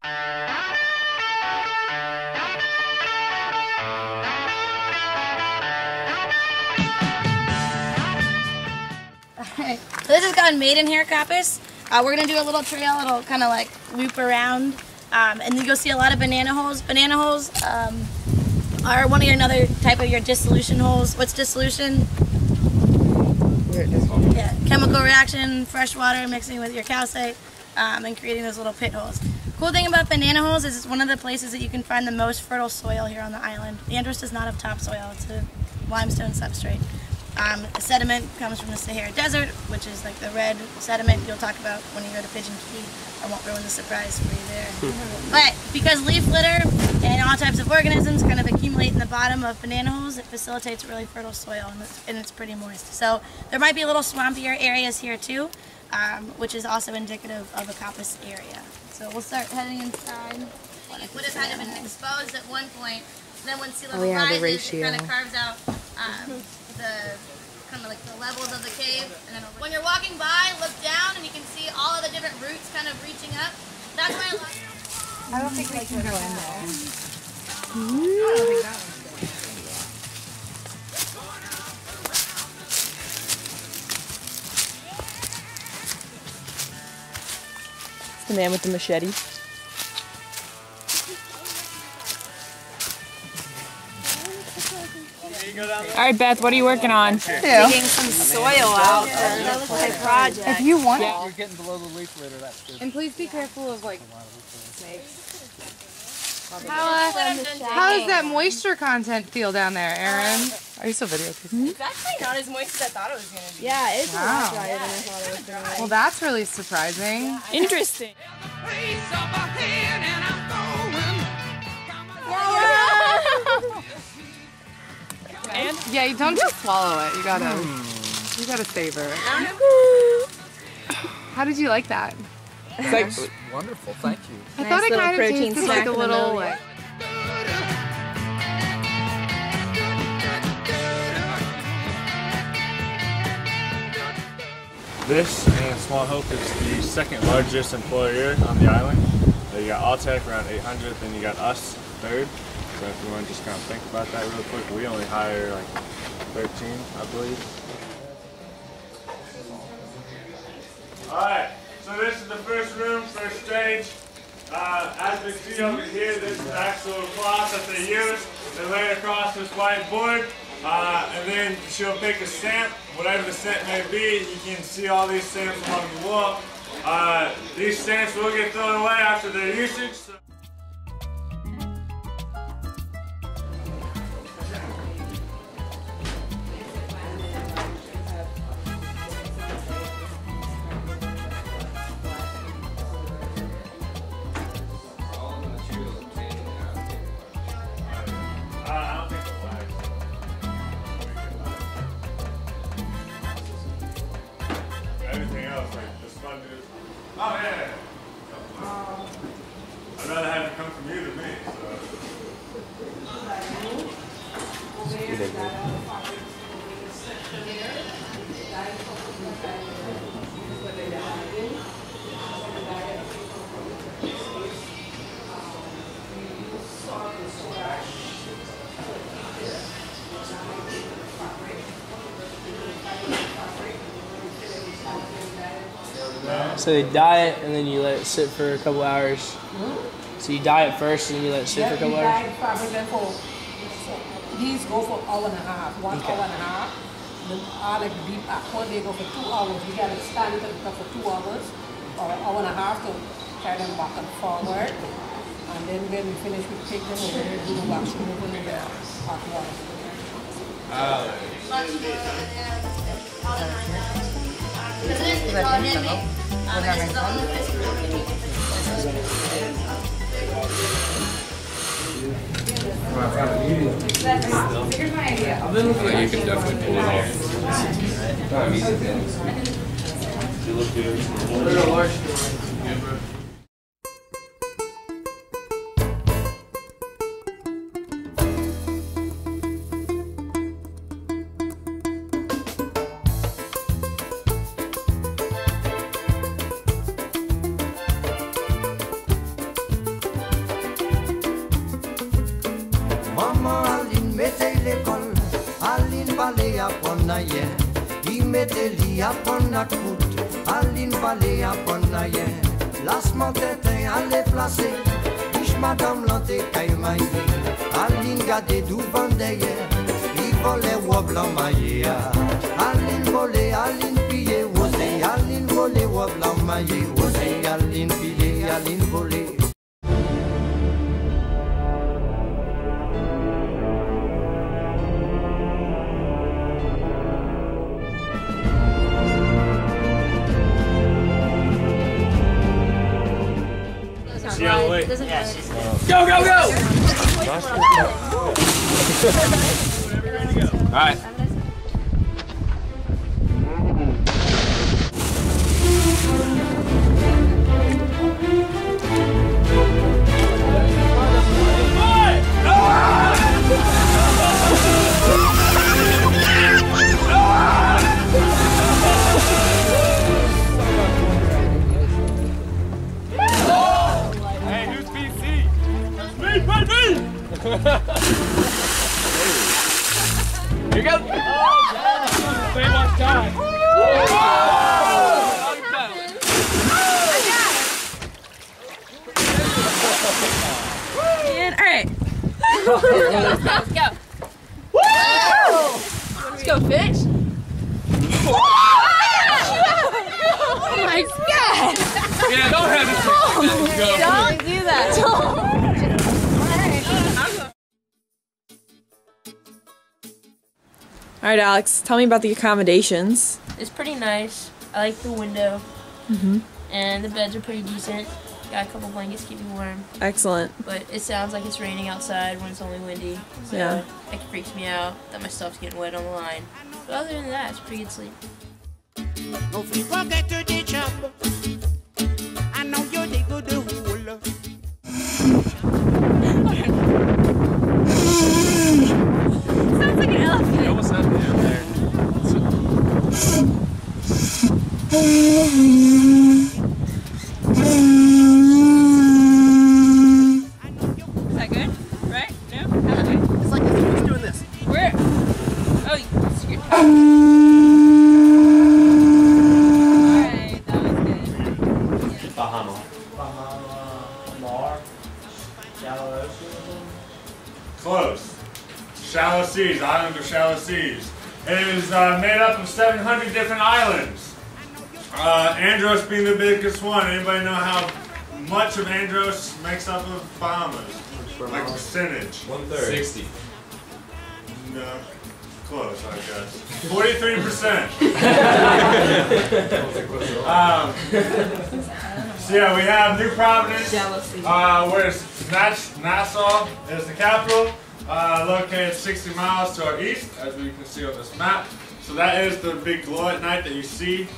Alright, so this is called Maidenhair coppice. We're going to do a little trail, it'll kind of like loop around, and you'll see a lot of banana holes. Banana holes are one of another type of your dissolution holes. What's dissolution? Yeah, chemical reaction, fresh water mixing with your calcite, and creating those little pit holes. Cool thing about banana holes is it's one of the places that you can find the most fertile soil here on the island. Andros does not have topsoil, it's a limestone substrate. The sediment comes from the Sahara Desert, which is like the red sediment you'll talk about when you go to Pigeon Key. I won't ruin the surprise for you there. But because leaf litter and all types of organisms kind of accumulate in the bottom of banana holes, it facilitates really fertile soil, and it's pretty moist. So there might be a little swampier areas here too, which is also indicative of a coppice area. So we'll start heading inside. It would have kind of been exposed at one point. Then when sea level rises, it kind of carves out the kind of like the levels of the cave. And then when you're walking by, look down and you can see all of the different roots kind of reaching up. That's why I don't think we can go in there. I don't think that one's It's the man with the machete. All right, Beth, what are you working on? Digging some soil out of my project. If you want, You're getting below the leaf litter. That's good. and please be careful of like snakes. How does that moisture content feel down there, Aaron? Are you still videotaping? It's actually not as moist as I thought it was going to be. Yeah, it's a lot drier than I thought it was going to be. Well, that's really surprising. interesting. And Yeah, you don't just swallow it. You gotta savor it. How did you like that? It's like wonderful. Thank you. I thought it kind of protein tasted snack like a in the little middle, like. This and Small Hope is the second largest employer on the island. You got Alltech around 800, then you got us third. So if you want to just kind of think about that real quick, we only hire like 13, I believe. Alright, so this is the first room, first stage. As we see over here, this is the actual cloth that they use. They lay it across this white board, and then she'll pick a stamp, whatever the stamp may be. You can see all these stamps along the wall. These stamps will get thrown away after their usage. Everything else, like the sponges. Oh yeah. I'd rather have it come from you than me. So they dye it and then you let it sit for a couple hours. So you dye it first and then you let it sit for a couple hours? These go for an hour and a half, 1 hour and a half. Then all like deep aqua, they go for 2 hours. You gotta stand it for 2 hours or an hour and a half to carry them back and forward. And then when we finish, we take them over there, do the wax removal in the hot water. Here's my idea. You can definitely pull it off. You look good. vale upon a yen. He made a li upon a coot. Aline vale upon a yen. Last month alle placé. Biche madame lante caille Aline gade du vendeye. Il volait wobla maye. Aline volé, Aline pillé, osé. Aline volé wobla maye. Osé, Aline pillé, Aline volé. Go, go, go! All right. Here you go. Same on time. And all right. Let's go. Let's go, fish. Oh my God! Yeah, don't have this. Don't do that. All right, Alex, tell me about the accommodations. It's pretty nice. I like the window. And the beds are pretty decent. Got a couple blankets to keep me warm. Excellent. But it sounds like it's raining outside when it's only windy. So Yeah. it freaks me out that my stuff's getting wet on the line. But other than that, it's pretty good sleep. No forget to the chop. I know you dig good the hole. Sounds like an elephant. You almost had me up there. Is that good? Right? No? Okay. It's like who's doing this? Where? Oh, it's your toe. Alright, that was good. Bahama. Mar. Shallow ocean. Close. Shallow seas, island of shallow seas. It is made up of 700 different islands. Andros being the biggest one. Anybody know how much of Andros makes up of Bahamas? Like percentage? 1/3. 60. No. Close, I guess. 43%. So yeah, we have New Providence, where's Nassau is the capital, located 60 miles to our east, as we can see on this map. So that is the big glow at night that you see.